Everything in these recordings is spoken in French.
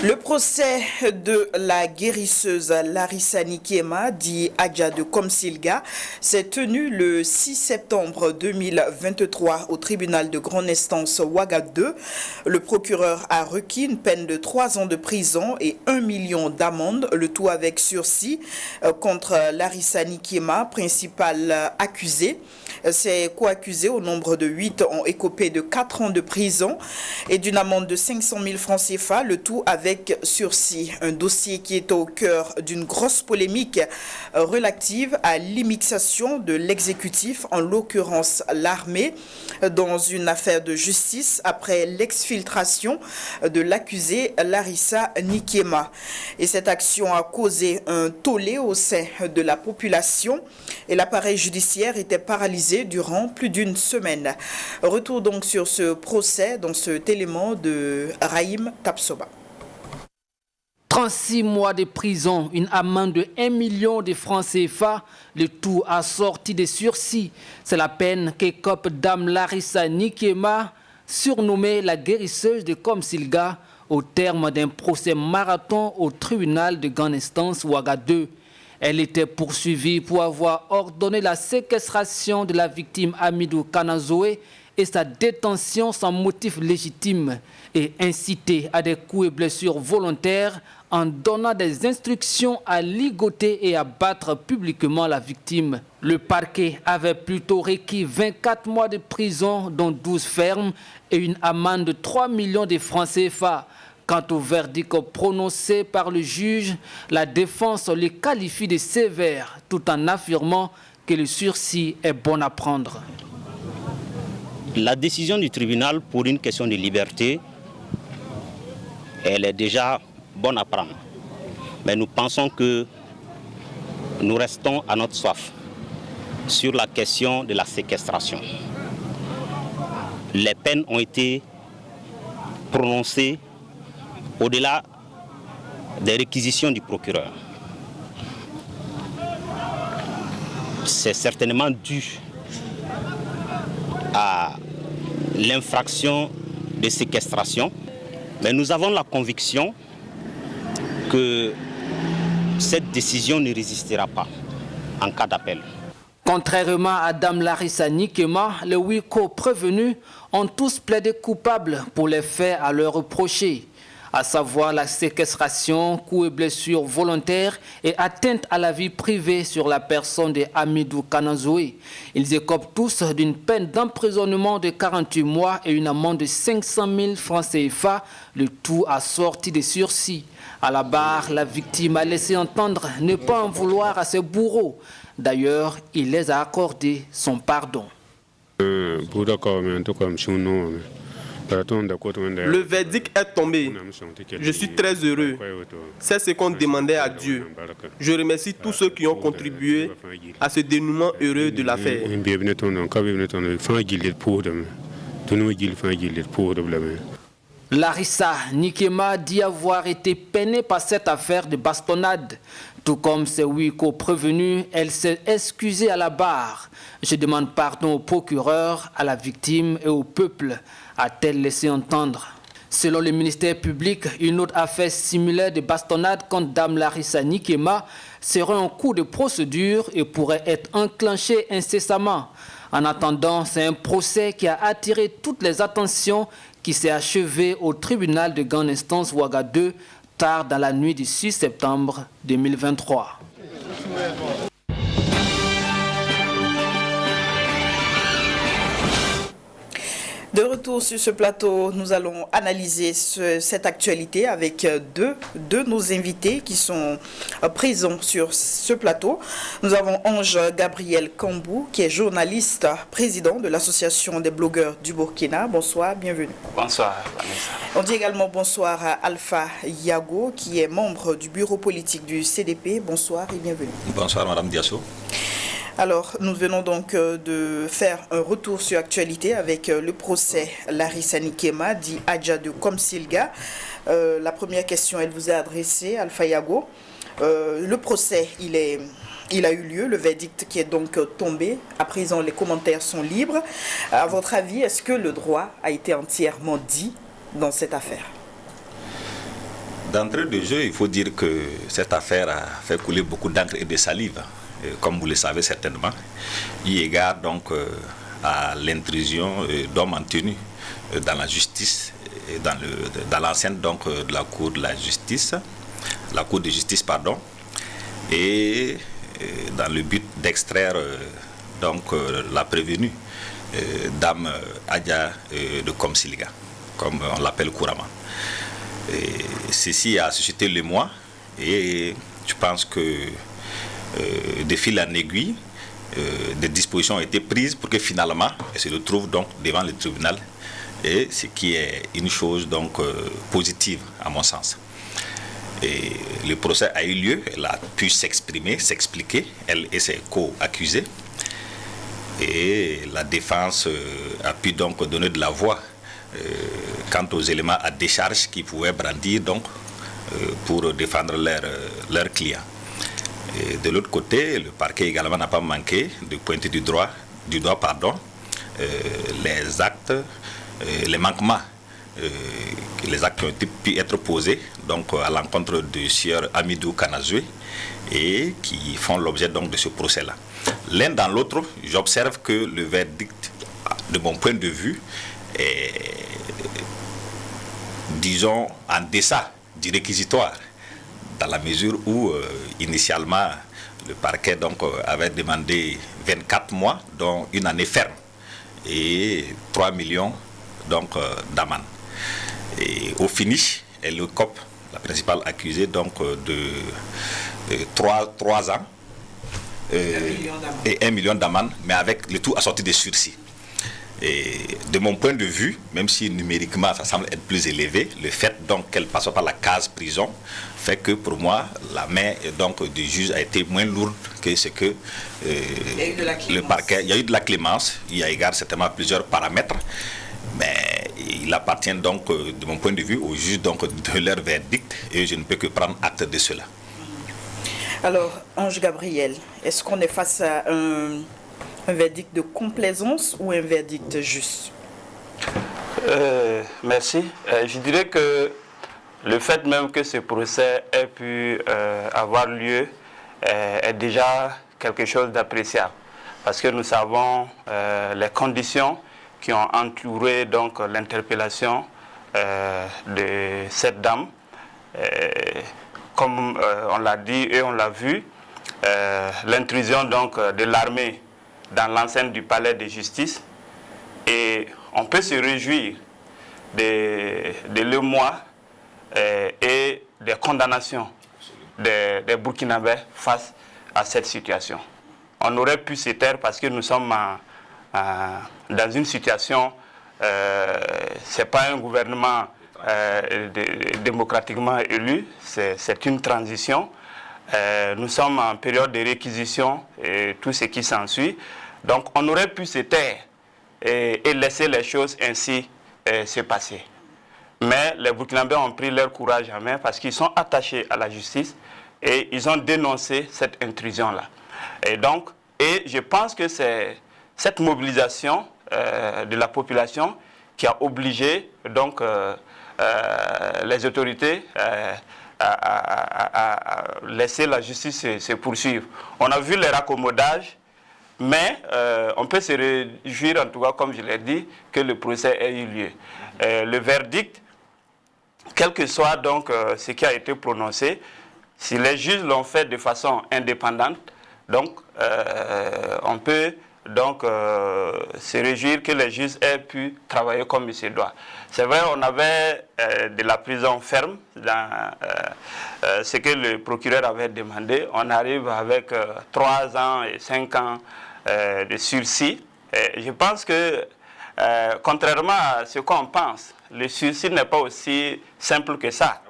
Le procès de la guérisseuse Larissa Nikema, dit Adja de Komsilga, s'est tenu le 6 septembre 2023 au tribunal de grande instance Ouaga 2. Le procureur a requis une peine de 3 ans de prison et 1 million d'amende, le tout avec sursis, contre Larissa Nikema, principale accusée. Ces co-accusés, au nombre de 8, ont écopé de 4 ans de prison et d'une amende de 500 000 francs CFA, le tout avec sursis. Un dossier qui est au cœur d'une grosse polémique relative à l'immixtion de l'exécutif, en l'occurrence l'armée, dans une affaire de justice après l'exfiltration de l'accusée Larissa Nikema. Et cette action a causé un tollé au sein de la population et l'appareil judiciaire était paralysé durant plus d'une semaine. Retour donc sur ce procès dans cet élément de Rahim Tapsoba. 36 mois de prison, une amende de 1 million de francs CFA, le tout assorti de sursis. C'est la peine qu'écope Dame Larissa Nikema, surnommée la guérisseuse de Komsilga, au terme d'un procès marathon au tribunal de grande instance Ouaga 2. Elle était poursuivie pour avoir ordonné la séquestration de la victime Hamidou Kanazoé et sa détention sans motif légitime et incité à des coups et blessures volontaires en donnant des instructions à ligoter et à battre publiquement la victime. Le parquet avait plutôt requis 24 mois de prison, dont 12 fermes, et une amende de 3 millions de francs CFA. Quant au verdict prononcé par le juge, la défense le qualifie de sévère, tout en affirmant que le sursis est bon à prendre. La décision du tribunal pour une question de liberté, elle est déjà bonne à prendre. Mais nous pensons que nous restons à notre soif sur la question de la séquestration. Les peines ont été prononcées au-delà des réquisitions du procureur. C'est certainement dû à l'infraction de séquestration, mais nous avons la conviction que cette décision ne résistera pas en cas d'appel. Contrairement à Dame Larissa Nikema, les 8 co-prévenus ont tous plaidé coupables pour les faits à leur reprocher, à savoir la séquestration, coups et blessures volontaires et atteinte à la vie privée sur la personne de Hamidou Kanazoé. Ils écopent tous d'une peine d'emprisonnement de 48 mois et une amende de 500 000 francs CFA, le tout assorti de sursis. À la barre, la victime a laissé entendre ne pas en vouloir à ses bourreaux. D'ailleurs, il les a accordé son pardon. Le verdict est tombé. Je suis très heureux. C'est ce qu'on demandait à Dieu. Je remercie tous ceux qui ont contribué à ce dénouement heureux de l'affaire. Larissa Nikema dit avoir été peinée par cette affaire de bastonnade. Tout comme ses 8 co-prévenus, elle s'est excusée à la barre. Je demande pardon au procureur, à la victime et au peuple, a-t-elle laissé entendre. Selon le ministère public, une autre affaire similaire de bastonnade contre Dame Larissa Nikema serait en cours de procédure et pourrait être enclenchée incessamment. En attendant, c'est un procès qui a attiré toutes les attentions qui s'est achevé au tribunal de grande instance Ouaga 2 tard dans la nuit du 6 septembre 2023. De retour sur ce plateau, nous allons analyser cette actualité avec deux de nos invités qui sont présents sur ce plateau. Nous avons Ange Gabriel Kambou, qui est journaliste, président de l'Association des blogueurs du Burkina. Bonsoir, bienvenue. Bonsoir, Vanessa. On dit également bonsoir à Alpha Yago, qui est membre du bureau politique du CDP. Bonsoir et bienvenue. Bonsoir, Madame Diasso. Alors, nous venons donc de faire un retour sur l'actualité avec le procès Larissa Nikema, dit Adja de Komsilga. La première question, elle vous est adressée, Alpha Yago. Le procès, il a eu lieu, le verdict qui est donc tombé. À présent, les commentaires sont libres. À votre avis, est-ce que le droit a été entièrement dit dans cette affaire? D'entrée de jeu, il faut dire que cette affaire a fait couler beaucoup d'encre et de salive, comme vous le savez certainement, eu égard donc à l'intrusion d'hommes en tenue dans la justice, dans l'enceinte donc de la Cour de justice, et dans le but d'extraire donc la prévenue Dame Adja de Komsilga, comme on l'appelle couramment. Ceci a suscité l'émoi et je pense que de fil en aiguille, des dispositions ont été prises pour que finalement elle se retrouve donc devant le tribunal, et ce qui est une chose donc positive à mon sens. Et le procès a eu lieu, elle a pu s'exprimer, s'expliquer, elle et ses co-accusés, et la défense a pu donc donner de la voix quant aux éléments à décharge qu'ils pouvaient brandir donc pour défendre leurs clients. Et de l'autre côté, le parquet également n'a pas manqué de pointer du doigt les actes, les manquements, les actes qui ont pu être posés donc à l'encontre de sieur Amidou Kanazoué et qui font l'objet donc de ce procès-là. L'un dans l'autre, j'observe que le verdict, de mon point de vue, est, disons, en deçà du réquisitoire, dans la mesure où initialement le parquet donc avait demandé 24 mois, dont une année ferme, et 3 millions donc d'amende. Et au finish, elle écope, la principale accusée, donc de 3 ans et 1 million d'amende, mais avec le tout assorti de sursis. Et de mon point de vue, même si numériquement ça semble être plus élevé, le fait donc qu'elle passe par la case prison fait que pour moi la main donc du juge a été moins lourde que ce que le parquet. Il y a eu de la clémence, il y a égard certainement à plusieurs paramètres, mais il appartient donc de mon point de vue au juge donc de leur verdict et je ne peux que prendre acte de cela. Alors, Ange Gabriel, est-ce qu'on est face à un verdict de complaisance ou un verdict juste? Merci. Je dirais que le fait même que ce procès ait pu avoir lieu est déjà quelque chose d'appréciable. Parce que nous savons les conditions qui ont entouré donc l'interpellation de cette dame. Comme on l'a dit et on l'a vu, l'intrusion donc de l'armée dans l'enceinte du palais de justice, et on peut se réjouir de l'émoi et des condamnations des Burkinabés face à cette situation. On aurait pu se taire parce que nous sommes dans une situation, ce n'est pas un gouvernement démocratiquement élu, c'est une transition. Nous sommes en période de réquisition et tout ce qui s'ensuit. Donc on aurait pu se taire et laisser les choses ainsi se passer. Mais les Burkinabés ont pris leur courage en main parce qu'ils sont attachés à la justice et ils ont dénoncé cette intrusion-là. Et je pense que c'est cette mobilisation de la population qui a obligé donc les autorités à laisser la justice se poursuivre. On a vu les raccommodages, mais on peut se réjouir, en tout cas, comme je l'ai dit, que le procès ait eu lieu. Le verdict, quel que soit donc ce qui a été prononcé, si les juges l'ont fait de façon indépendante, donc on peut donc se réjouir que les juges aient pu travailler comme il se doit. C'est vrai, on avait de la prison ferme dans ce que le procureur avait demandé. On arrive avec 3 ans et 5 ans de sursis. Et je pense que, contrairement à ce qu'on pense, le sursis n'est pas aussi simple que ça.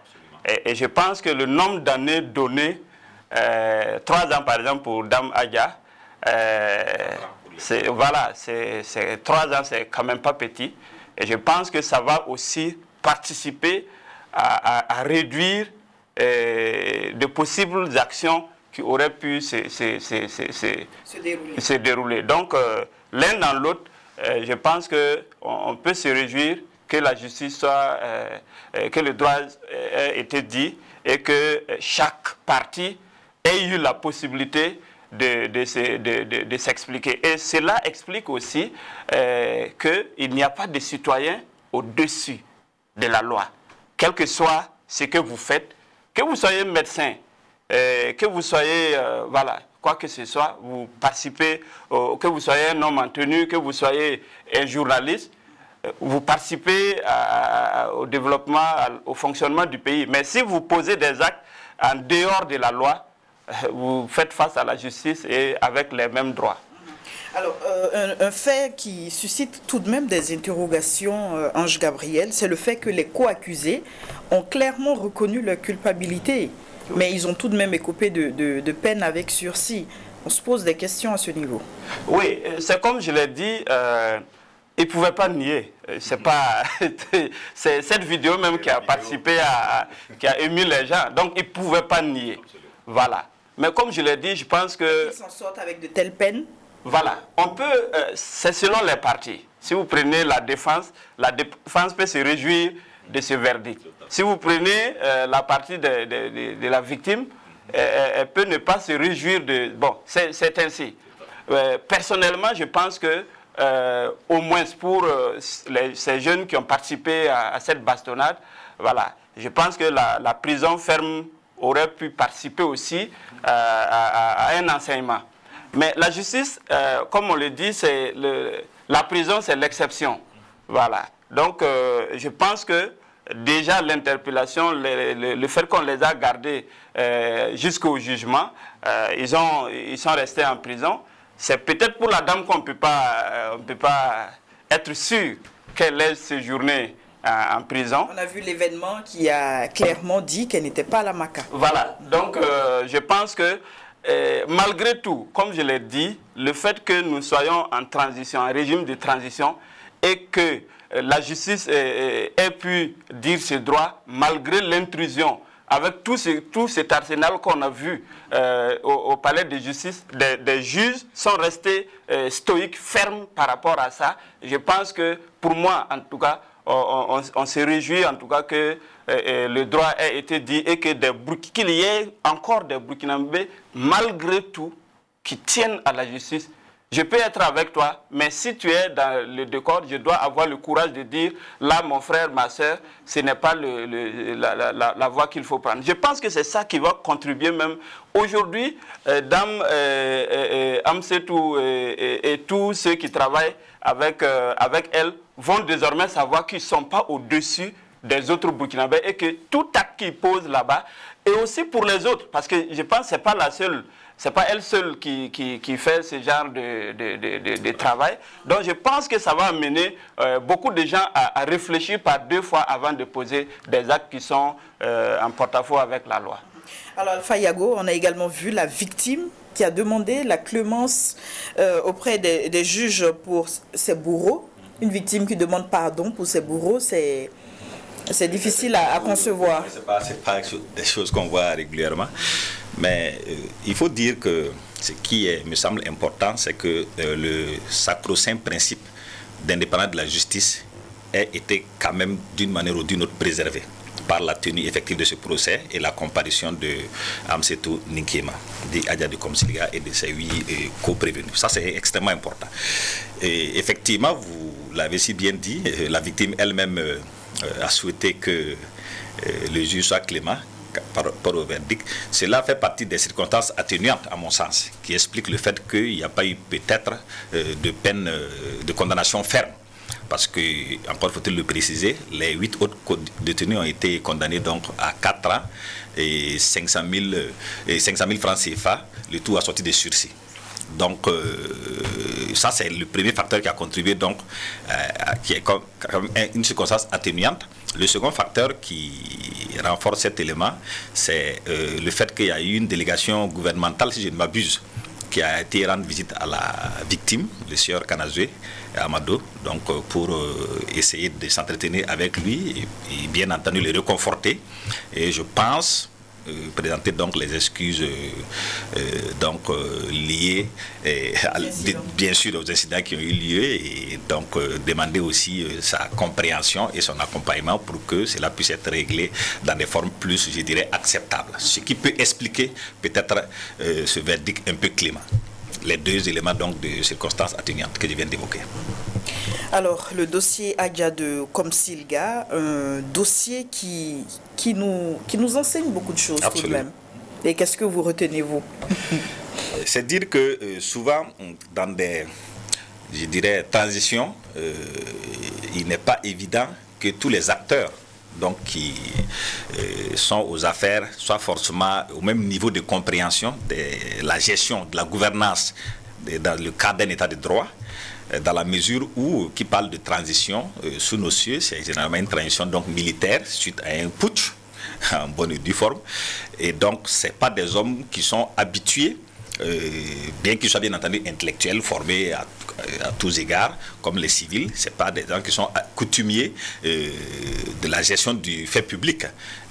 Et je pense que le nombre d'années données, 3 ans par exemple pour Dame Adja, voilà, 3 ans, c'est quand même pas petit. Et je pense que ça va aussi participer à réduire de possibles actions qui auraient pu se dérouler. Donc, l'un dans l'autre, je pense qu'on peut se réjouir que la justice soit, que le droit ait été dit et que chaque partie ait eu la possibilité de s'expliquer. Et cela explique aussi qu'il n'y a pas de citoyen au-dessus de la loi. Quel que soit ce que vous faites, que vous soyez médecin, que vous soyez, voilà, quoi que ce soit, vous participez, que vous soyez un homme en tenue, que vous soyez un journaliste, vous participez au développement, au fonctionnement du pays. Mais si vous posez des actes en dehors de la loi, vous faites face à la justice et avec les mêmes droits. Alors, un fait qui suscite tout de même des interrogations, Ange Gabriel, c'est le fait que les co-accusés ont clairement reconnu leur culpabilité, mais ils ont tout de même écopé de peine avec sursis. On se pose des questions à ce niveau. Oui, c'est comme je l'ai dit, ils ne pouvaient pas nier. C'est cette vidéo même qui a participé, qui a ému les gens. Donc, ils ne pouvaient pas nier. Voilà. Mais comme je l'ai dit, je pense que... Ils s'en sortent avec de telles peines? Voilà. On peut... c'est selon les parties. Si vous prenez la défense peut se réjouir de ce verdict. Si vous prenez la partie de la victime, elle peut ne pas se réjouir de... Bon, c'est ainsi. Personnellement, je pense que au moins pour ces jeunes qui ont participé à cette bastonnade, voilà, je pense que la prison ferme aurait pu participer aussi à un enseignement. Mais la justice, comme on le dit, la prison, c'est l'exception. Voilà. Donc, je pense que déjà l'interpellation, le fait qu'on les a gardés jusqu'au jugement, ils sont restés en prison. C'est peut-être pour la dame qu'on ne peut pas être sûr qu'elle ait séjourné en prison. On a vu l'événement qui a clairement dit qu'elle n'était pas à la Maka. Voilà. Donc, je pense que malgré tout, comme je l'ai dit, le fait que nous soyons en transition, en régime de transition, et que la justice ait pu dire ses droits, malgré l'intrusion, avec tout cet arsenal qu'on a vu au palais de justice, des juges sont restés stoïques, fermes par rapport à ça. Je pense que, pour moi, en tout cas, on se réjouit en tout cas que le droit ait été dit et qu'il y ait encore des Burkinabés, malgré tout, qui tiennent à la justice. Je peux être avec toi, mais si tu es dans le décor, je dois avoir le courage de dire, là, mon frère, ma soeur, ce n'est pas la voie qu'il faut prendre. Je pense que c'est ça qui va contribuer même. Aujourd'hui, Dame Amsetou et tous ceux qui travaillent avec elle vont désormais savoir qu'ils ne sont pas au-dessus des autres Burkinabés et que tout acte qu'ils posent là-bas, et aussi pour les autres, parce que je pense que ce n'est pas la seule. Ce n'est pas elle seule qui fait ce genre de travail. Donc je pense que ça va amener beaucoup de gens à réfléchir par deux fois avant de poser des actes qui sont en porte-à-faux avec la loi. Alors Alpha Yago, on a également vu la victime qui a demandé la clémence auprès des juges pour ses bourreaux. Une victime qui demande pardon pour ses bourreaux, c'est difficile à concevoir. Ce n'est pas des choses qu'on voit régulièrement. Mais il faut dire que ce qui me semble important, c'est que le sacro-saint principe d'indépendance de la justice ait été quand même d'une manière ou d'une autre préservé par la tenue effective de ce procès et la comparution de Amsetou Ninkéma, d'Adja de Komsilga et de ses 8 co-prévenus. Ça, c'est extrêmement important. Et effectivement, vous l'avez si bien dit, la victime elle-même a souhaité que le juge soit clément par rapport au verdict. Cela fait partie des circonstances atténuantes, à mon sens, qui expliquent le fait qu'il n'y a pas eu peut-être de peine de condamnation ferme. Parce que, encore faut-il le préciser, les 8 autres détenus ont été condamnés donc à 4 ans et 500 000 francs CFA, le tout assorti de sursis. Donc, ça, c'est le premier facteur qui a contribué, donc, qui est comme une circonstance atténuante. Le second facteur qui renforce cet élément, c'est le fait qu'il y a eu une délégation gouvernementale, si je ne m'abuse, qui a été rendre visite à la victime, le sieur Kanazoué Amado, donc pour essayer de s'entretenir avec lui et bien entendu le réconforter. Et je pense présenter donc les excuses liées bien sûr aux incidents qui ont eu lieu et donc demander aussi sa compréhension et son accompagnement pour que cela puisse être réglé dans des formes plus, je dirais, acceptables. Ce qui peut expliquer peut-être ce verdict un peu clément. Les deux éléments donc de circonstances atténuantes que je viens d'évoquer. Alors, le dossier Adja de Komsilga, un dossier qui nous enseigne beaucoup de choses. Absolument. Tout de même. Et qu'est-ce que vous retenez, vous? C'est dire que souvent, dans des, je dirais, transitions, il n'est pas évident que tous les acteurs donc, qui sont aux affaires soient forcément au même niveau de compréhension de la gestion, de la gouvernance dans le cadre d'un état de droit, dans la mesure où, qui parle de transition, sous nos cieux, c'est généralement une transition donc, militaire suite à un putsch, en bonne et due forme. Et donc, ce n'est pas des hommes qui sont habitués, bien qu'ils soient bien entendu intellectuels, formés à tous égards, comme les civils, ce n'est pas des gens qui sont coutumiers de la gestion du fait public.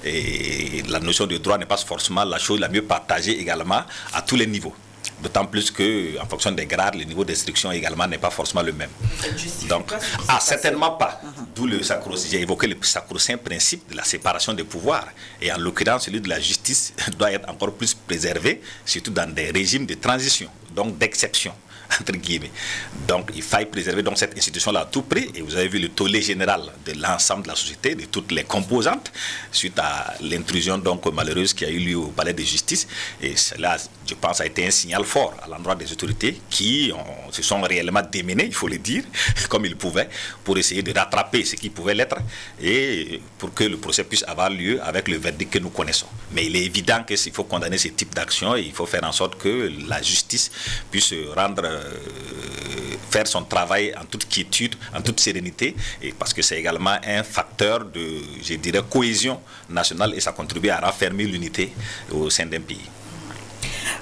Et la notion de droit n'est pas forcément la chose la mieux partagée également à tous les niveaux. D'autant plus qu'en fonction des grades, le niveau d'instruction également n'est pas forcément le même. Donc, certainement pas. D'où j'ai évoqué le sacro-saint principe de la séparation des pouvoirs. Et en l'occurrence, celui de la justice doit être encore plus préservé, surtout dans des régimes de transition, donc d'exception, entre guillemets. Donc, il faille préserver donc, cette institution-là à tout prix. Et vous avez vu le tollé général de l'ensemble de la société, de toutes les composantes, suite à l'intrusion donc malheureuse qui a eu lieu au palais de justice. Et cela, je pense, a été un signal fort à l'endroit des autorités qui se sont réellement démenées, il faut le dire, comme ils pouvaient, pour essayer de rattraper ce qui pouvait l'être et pour que le procès puisse avoir lieu avec le verdict que nous connaissons. Mais il est évident qu'il faut condamner ce type d'action et il faut faire en sorte que la justice puisse faire son travail en toute quiétude, en toute sérénité, et parce que c'est également un facteur de, je dirais, cohésion nationale et ça contribue à raffermir l'unité au sein d'un pays.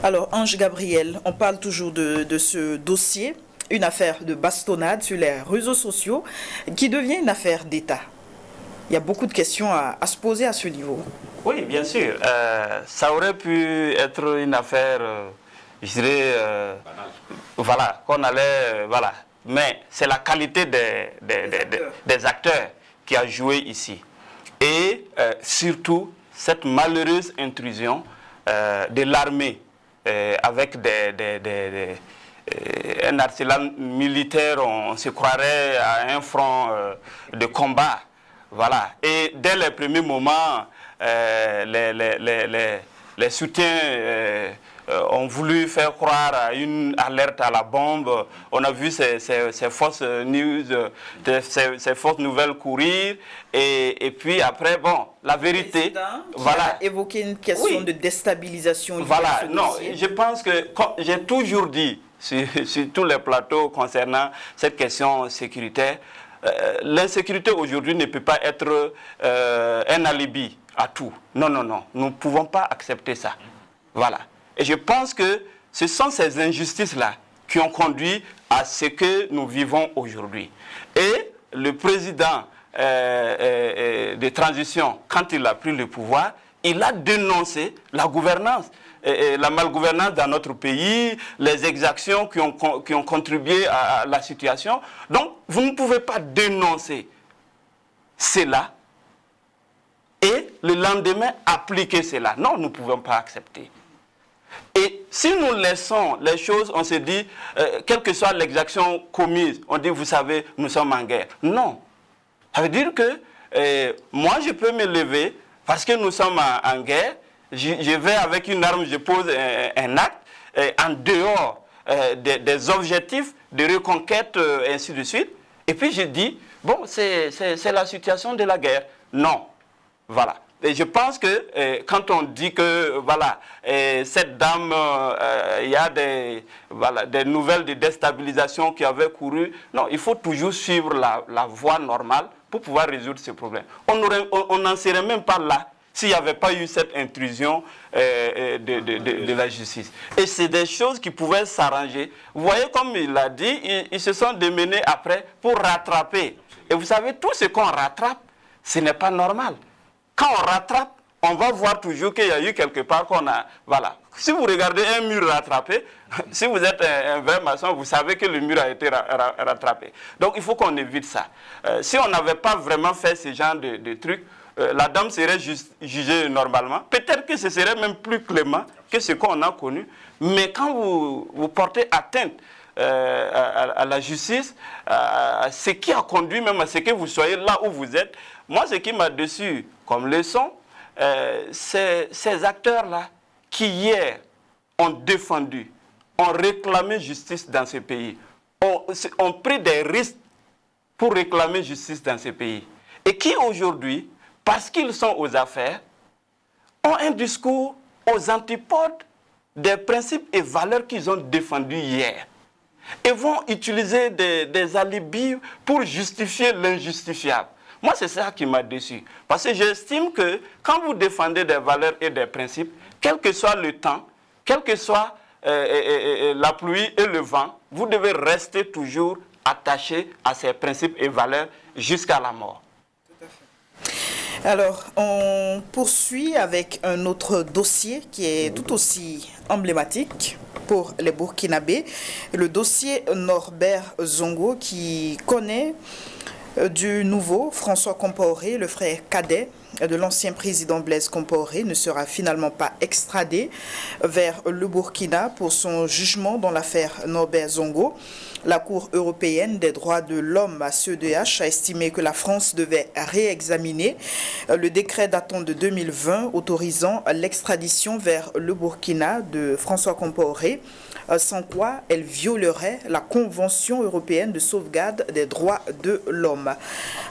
Alors, Ange Gabriel, on parle toujours de ce dossier, une affaire de bastonnade sur les réseaux sociaux qui devient une affaire d'État. Il y a beaucoup de questions à se poser à ce niveau. Oui, bien sûr. Ça aurait pu être une affaire, je dirais, voilà, qu'on allait, voilà. Mais c'est la qualité des acteurs qui a joué ici. Et surtout, cette malheureuse intrusion de l'armée avec un arsenal militaire, on se croirait à un front de combat. Voilà. Et dès les premiers moments, les soutiens ont voulu faire croire à une alerte à la bombe. On a vu ces fausses news, ces fausses nouvelles courir. Et puis après, bon, la vérité... Voilà. A évoqué une question de déstabilisation. Voilà, non, je pense que j'ai toujours dit sur tous les plateaux concernant cette question sécuritaire, l'insécurité aujourd'hui ne peut pas être un alibi à tout. Non, non, non, nous ne pouvons pas accepter ça. Voilà. Et je pense que ce sont ces injustices-là qui ont conduit à ce que nous vivons aujourd'hui. Et le président de transition, quand il a pris le pouvoir, il a dénoncé la gouvernance, la malgouvernance dans notre pays, les exactions qui ont contribué à la situation. Donc, vous ne pouvez pas dénoncer cela et le lendemain appliquer cela. Non, nous ne pouvons pas accepter. Et si nous laissons les choses, on se dit, quelle que soit l'exaction commise, on dit, vous savez, nous sommes en guerre. Non. Ça veut dire que moi, je peux me lever parce que nous sommes en guerre. Je vais avec une arme, je pose un acte en dehors des objectifs de reconquête, ainsi de suite. Et puis je dis, bon, c'est la situation de la guerre. Non. Voilà. Et je pense que quand on dit que voilà, cette dame, il y a des nouvelles de déstabilisation qui avaient couru, non, il faut toujours suivre la voie normale pour pouvoir résoudre ce problème. On n'en serait même pas là s'il n'y avait pas eu cette intrusion de la justice. Et c'est des choses qui pouvaient s'arranger. Vous voyez, comme il l'a dit, ils se sont démenés après pour rattraper. Et vous savez, tout ce qu'on rattrape, ce n'est pas normal. Quand on rattrape, on va voir toujours qu'il y a eu quelque part qu'on a... Voilà. Si vous regardez un mur rattrapé, si vous êtes un vrai maçon, vous savez que le mur a été rattrapé. Donc il faut qu'on évite ça. Si on n'avait pas vraiment fait ce genre de trucs, la dame serait jugée normalement. Peut-être que ce serait même plus clément que ce qu'on a connu. Mais quand vous portez atteinte à la justice, à ce qui a conduit même à ce que vous soyez là où vous êtes, moi ce qui m'a déçu comme leçon, c'est ces acteurs-là qui hier ont défendu, ont réclamé justice dans ce pays, ont pris des risques pour réclamer justice dans ce pays. Et qui aujourd'hui, parce qu'ils sont aux affaires, ont un discours aux antipodes des principes et valeurs qu'ils ont défendus hier. Et vont utiliser des alibis pour justifier l'injustifiable. Moi, c'est ça qui m'a déçu. Parce que j'estime que quand vous défendez des valeurs et des principes, quel que soit le temps, quel que soit la pluie et le vent, vous devez rester toujours attaché à ces principes et valeurs jusqu'à la mort. Alors, on poursuit avec un autre dossier qui est tout aussi emblématique pour les Burkinabés. Le dossier Norbert Zongo qui connaît du nouveau François Compaoré, le frère cadet de l'ancien président Blaise Compaoré, ne sera finalement pas extradé vers le Burkina pour son jugement dans l'affaire Norbert Zongo. La Cour européenne des droits de l'homme à CEDH a estimé que la France devait réexaminer le décret datant de 2020 autorisant l'extradition vers le Burkina de François Compaoré, sans quoi elle violerait la Convention européenne de sauvegarde des droits de l'homme.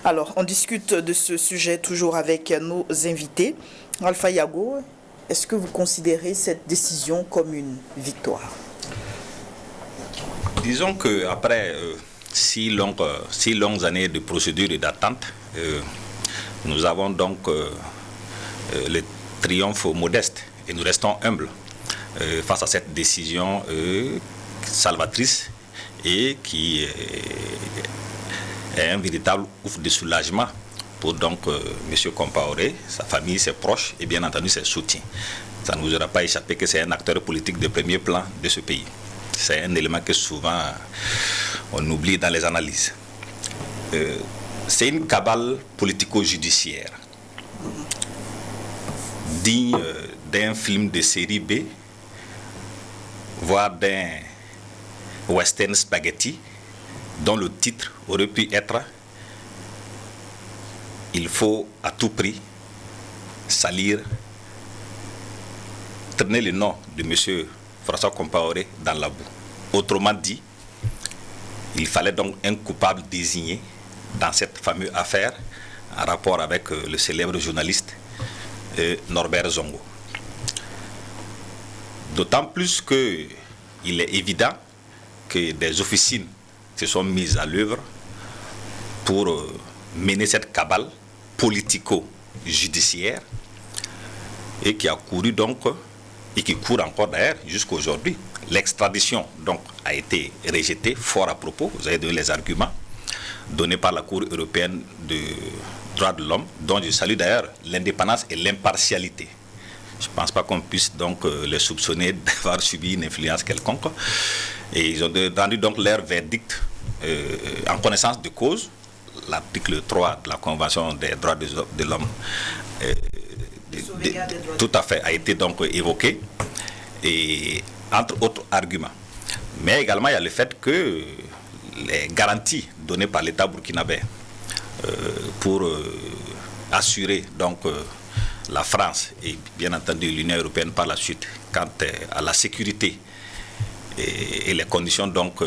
Alors, on discute de ce sujet toujours avec nos invités. Alpha Yago, est-ce que vous considérez cette décision comme une victoire? Disons qu'après 6 longues années de procédure et d'attente, nous avons donc le triomphe modeste et nous restons humbles face à cette décision salvatrice et qui est un véritable ouf de soulagement pour donc M. Compaoré, sa famille, ses proches et bien entendu ses soutiens. Ça ne nous aura pas échappé que c'est un acteur politique de premier plan de ce pays. C'est un élément que souvent on oublie dans les analyses. C'est une cabale politico-judiciaire digne d'un film de série B, voire d'un western spaghetti, dont le titre aurait pu être « Il faut à tout prix salir, traîner le nom de M. François Compaoré dans la boue ». Autrement dit, il fallait donc un coupable désigné dans cette fameuse affaire en rapport avec le célèbre journaliste Norbert Zongo. D'autant plus qu'il est évident que des officines se sont mises à l'œuvre pour mener cette cabale politico-judiciaire et qui a couru donc, et qui court encore d'ailleurs jusqu'à aujourd'hui. L'extradition donc a été rejetée fort à propos, vous avez donné les arguments donnés par la Cour européenne des droits de l'homme, dont je salue d'ailleurs l'indépendance et l'impartialité. Je ne pense pas qu'on puisse donc les soupçonner d'avoir subi une influence quelconque. Et ils ont rendu donc leur verdict en connaissance de cause. L'article 3 de la Convention des droits de l'homme tout à fait a été donc évoqué, et entre autres arguments. Mais également il y a le fait que les garanties données par l'État burkinabé pour assurer donc la France et bien entendu l'Union européenne par la suite quant à la sécurité et les conditions donc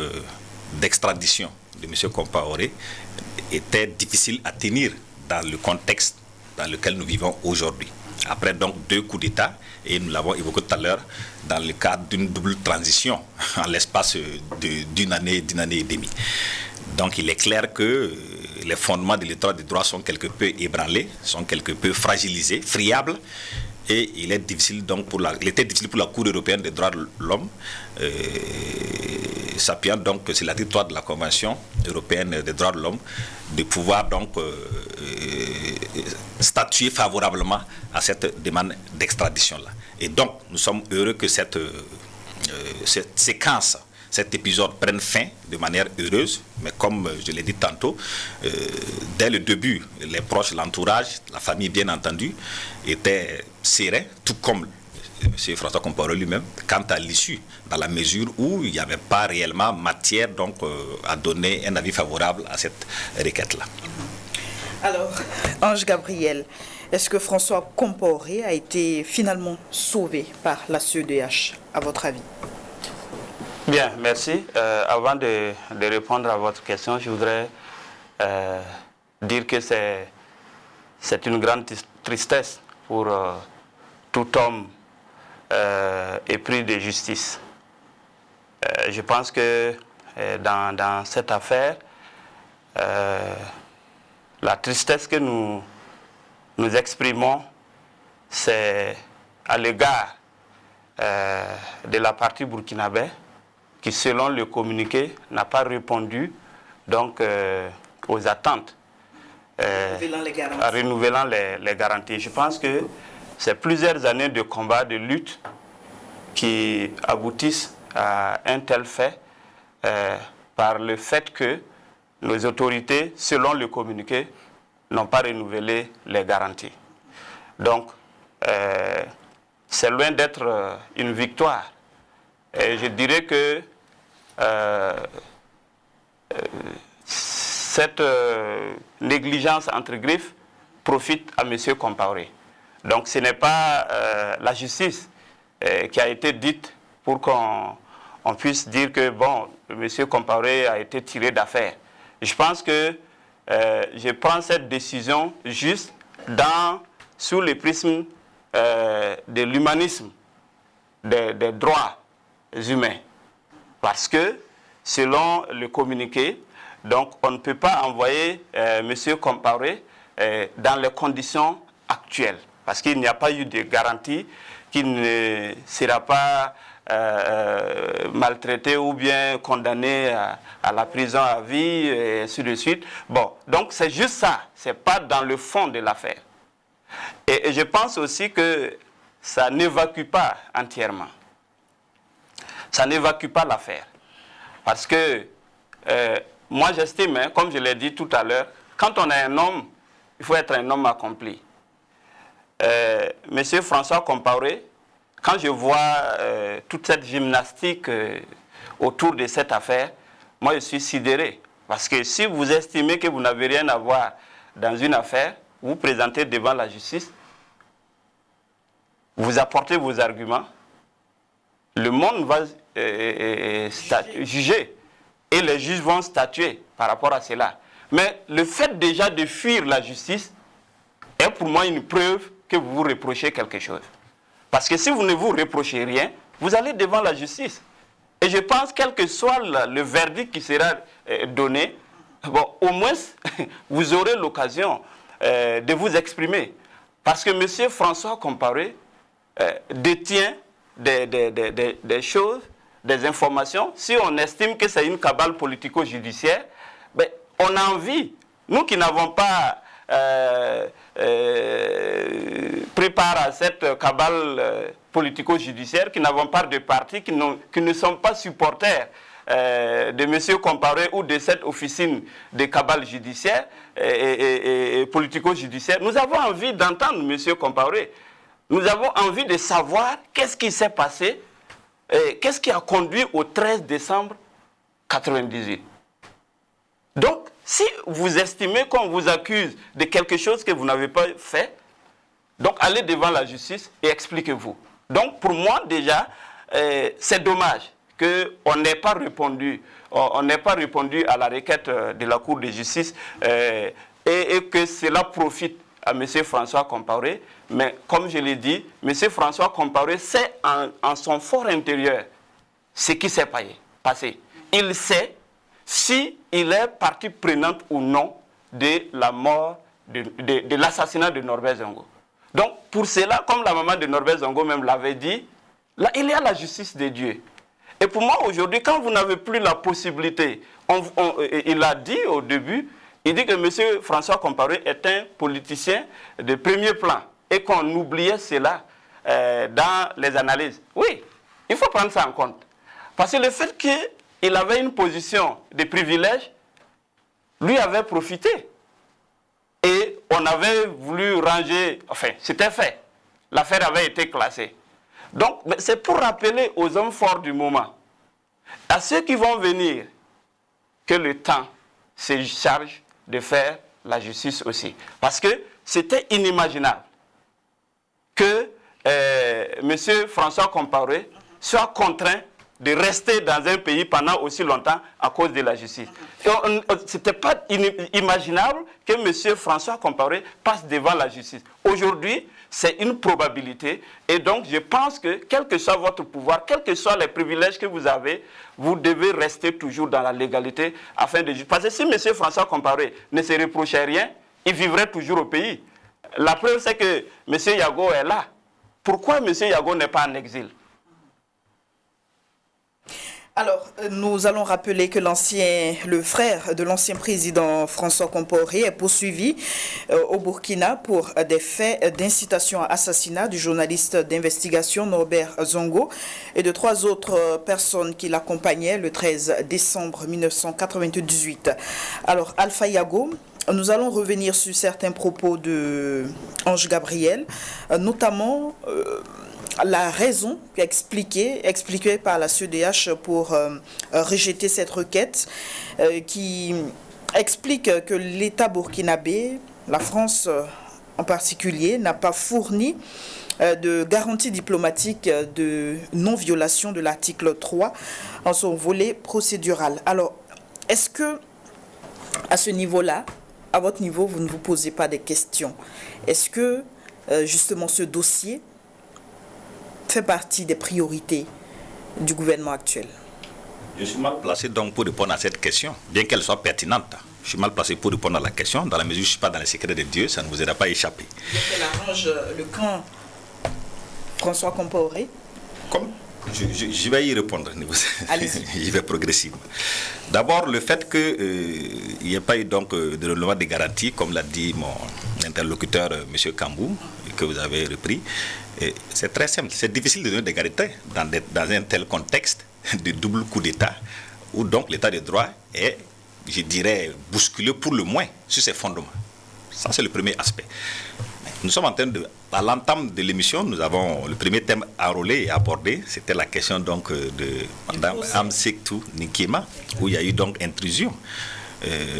d'extradition de M. Compaoré étaient difficiles à tenir dans le contexte dans lequel nous vivons aujourd'hui. Après donc 2 coups d'État, et nous l'avons évoqué tout à l'heure, dans le cadre d'une double transition en l'espace d'une année et demie. Donc il est clair que les fondements de l'État de droit sont quelque peu ébranlés, sont quelque peu fragilisés, friables, et il était difficile pour la Cour européenne des droits de l'homme s'appuyant donc sur la territoire de la Convention européenne des droits de l'homme, de pouvoir donc statuer favorablement à cette demande d'extradition-là. Et donc, nous sommes heureux que cette séquence, cet épisode prenne fin de manière heureuse, mais comme je l'ai dit tantôt, dès le début, les proches, l'entourage, la famille bien entendu, étaient sereins, tout comme M. François Compaoré lui-même, quant à l'issue, dans la mesure où il n'y avait pas réellement matière donc, à donner un avis favorable à cette requête-là. Alors, Ange Gabriel, est-ce que François Compaoré a été finalement sauvé par la CEDH, à votre avis? Bien, merci. Avant de répondre à votre question, je voudrais dire que c'est une grande tristesse pour tout homme épris de justice. Je pense que dans cette affaire, la tristesse que nous exprimons, c'est à l'égard de la partie burkinabé qui, selon le communiqué, n'a pas répondu donc, aux attentes en renouvelant les garanties. Je pense que c'est plusieurs années de combat, de lutte qui aboutissent à un tel fait par le fait que nos autorités, selon le communiqué, n'ont pas renouvelé les garanties. Donc, c'est loin d'être une victoire. Et je dirais que cette négligence entre griffes profite à M. Compaoré. Donc ce n'est pas la justice qui a été dite pour qu'on puisse dire que bon, M. Compaoré a été tiré d'affaire. Je pense que je prends cette décision juste sous le prisme de l'humanisme, des droits humains. Parce que, selon le communiqué, donc on ne peut pas envoyer M. Compaoré dans les conditions actuelles. Parce qu'il n'y a pas eu de garantie qu'il ne sera pas maltraité ou bien condamné à la prison à vie, et ainsi de suite. Bon, donc c'est juste ça, ce n'est pas dans le fond de l'affaire. Et je pense aussi que ça n'évacue pas entièrement. Ça n'évacue pas l'affaire. Parce que moi j'estime, hein, comme je l'ai dit tout à l'heure, quand on est un homme, il faut être un homme accompli. Monsieur François Compaoré, quand je vois toute cette gymnastique autour de cette affaire, moi je suis sidéré. Parce que si vous estimez que vous n'avez rien à voir dans une affaire, vous présentez devant la justice, vous apportez vos arguments, le monde va juger et les juges vont statuer par rapport à cela. Mais le fait déjà de fuir la justice est pour moi une preuve que vous vous reprochez quelque chose. Parce que si vous ne vous reprochez rien, vous allez devant la justice. Et je pense, quel que soit le verdict qui sera donné, bon, au moins vous aurez l'occasion de vous exprimer. Parce que M. François Compaoré détient des choses, des informations. Si on estime que c'est une cabale politico-judiciaire, ben, on a envie, nous qui n'avons pas préparé à cette cabale politico-judiciaire, qui n'avons pas de parti, qui ne sont pas supporters de M. Compaoré ou de cette officine de cabale judiciaire et politico-judiciaire, nous avons envie d'entendre M. Compaoré. Nous avons envie de savoir qu'est-ce qui s'est passé, qu'est-ce qui a conduit au 13 décembre 1998. Donc, si vous estimez qu'on vous accuse de quelque chose que vous n'avez pas fait, donc allez devant la justice et expliquez-vous. Donc, pour moi, déjà, c'est dommage qu'on n'ait pas répondu, à la requête de la Cour de justice et que cela profite à M. François Compaoré. Mais comme je l'ai dit, M. François Compaoré sait en son fort intérieur ce qui s'est passé. Il sait s'il est partie prenante ou non de la mort, de l'assassinat de Norbert Zongo. Donc, pour cela, comme la maman de Norbert Zongo même l'avait dit, là, il y a la justice de Dieu. Et pour moi, aujourd'hui, quand vous n'avez plus la possibilité, il a dit au début, il dit que M. François Compaoré est un politicien de premier plan et qu'on oubliait cela dans les analyses. Oui, il faut prendre ça en compte. Parce que le fait qu'il avait une position de privilège, lui avait profité. Et on avait voulu ranger, enfin, c'était fait. L'affaire avait été classée. Donc, c'est pour rappeler aux hommes forts du moment, à ceux qui vont venir, que le temps se charge de faire la justice aussi. Parce que c'était inimaginable que M. François Compaoré soit contraint de rester dans un pays pendant aussi longtemps à cause de la justice. Ce n'était pas imaginable que M. François Compaoré passe devant la justice. Aujourd'hui, c'est une probabilité. Et donc, je pense que, quel que soit votre pouvoir, quels que soient les privilèges que vous avez, vous devez rester toujours dans la légalité afin de... Parce que si M. François Compaoré ne se reprochait rien, il vivrait toujours au pays. La preuve, c'est que M. Yago est là. Pourquoi M. Yago n'est pas en exil? Alors, nous allons rappeler que le frère de l'ancien président François Compaoré est poursuivi au Burkina pour des faits d'incitation à assassinat du journaliste d'investigation Norbert Zongo et de 3 autres personnes qui l'accompagnaient le 13 décembre 1998. Alors, Alpha Yago, nous allons revenir sur certains propos de Ange Gabriel, notamment... la raison expliquée par la CEDH pour rejeter cette requête qui explique que l'État burkinabé, la France en particulier, n'a pas fourni de garantie diplomatique de non-violation de l'article 3 en son volet procédural. Alors, est-ce que, à ce niveau-là, à votre niveau, vous ne vous posez pas des questions? Est-ce que, justement, ce dossier fait partie des priorités du gouvernement actuel? Je suis mal placé donc pour répondre à cette question, bien qu'elle soit pertinente. Je suis mal placé pour répondre à la question, dans la mesure où je ne suis pas dans les secrets de Dieu, ça ne vous aura pas échappé. Elle arrange le camp François Compaoré? Comme je vais y répondre. Allez-y. Je vais progressivement. D'abord, le fait qu'il n'y ait pas eu donc de renouvellement des garanties, comme l'a dit mon interlocuteur, M. Kambou, que vous avez repris, c'est très simple. C'est difficile de donner des garanties dans un tel contexte de double coup d'État, où donc l'État de droit est, je dirais, bousculé pour le moins sur ses fondements. Ça, c'est le premier aspect. Nous sommes en train de, à l'entame de l'émission, nous avons le premier thème enrôlé et abordé, c'était la question donc de Mme Amsektou Nikema, où il y a eu donc intrusion,